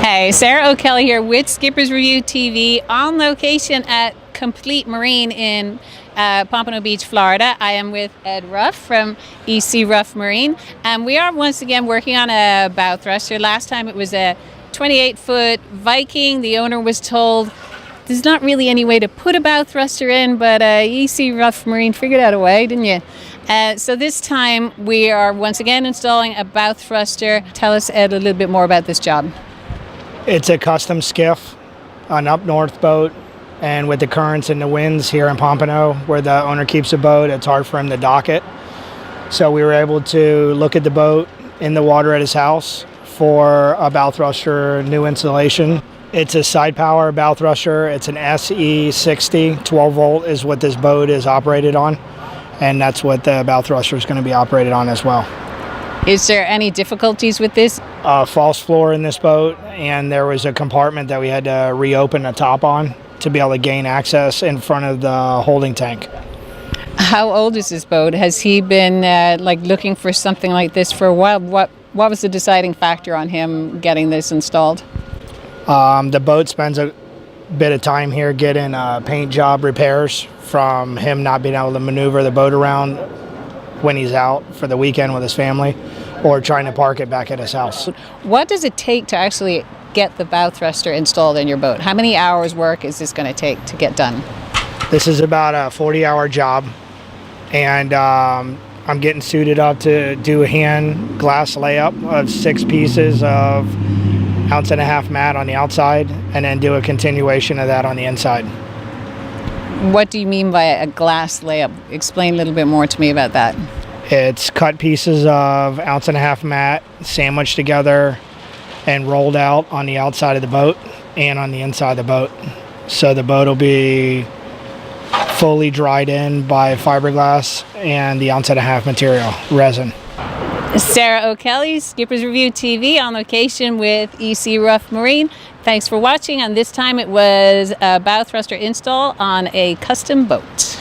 Hey, Sarah O'Kelly here with Skipper's Review TV on location at Complete Marine in Pompano Beach, Florida. I am with Ed Ruff from EC Ruff Marine, and we are once again working on a bow thruster. Last time it was a 28-foot Viking. The owner was told there's not really any way to put a bow thruster in, but EC Ruff Marine figured out a way, didn't you? So this time we are once again installing a bow thruster. Tell us, Ed, a little bit more about this job. It's a custom skiff, an up north boat, and with the currents and the winds here in Pompano, where the owner keeps the boat, it's hard for him to dock it. So we were able to look at the boat in the water at his house for a bow thruster new installation. It's a side power bow thruster. It's an SE60, 12 volt is what this boat is operated on, and that's what the bow thruster is going to be operated on as well. Is there any difficulties with this? False floor in this boat, and there was a compartment that we had to reopen the top on to be able to gain access in front of the holding tank. How old is this boat? Has he been looking for something like this for a while? What was the deciding factor on him getting this installed? The boat spends a bit of time here getting paint job repairs from him not being able to maneuver the boat around when he's out for the weekend with his family, or trying to park it back at his house. What does it take to actually get the bow thruster installed in your boat? How many hours work is this going to take to get done? This is about a 40-hour job, and I'm getting suited up to do a hand glass layup of 6 pieces of 1.5 ounce mat on the outside, and then do a continuation of that on the inside. What do you mean by a glass layup? Explain a little bit more to me about that. It's cut pieces of 1.5 ounce mat sandwiched together and rolled out on the outside of the boat and on the inside of the boat. So the boat will be fully dried in by fiberglass and the 1.5 ounce material, resin. Sarah O'Kelly, Skipper's Review TV on location with EC Ruff Marine. Thanks for watching, and this time it was a bow thruster install on a custom boat.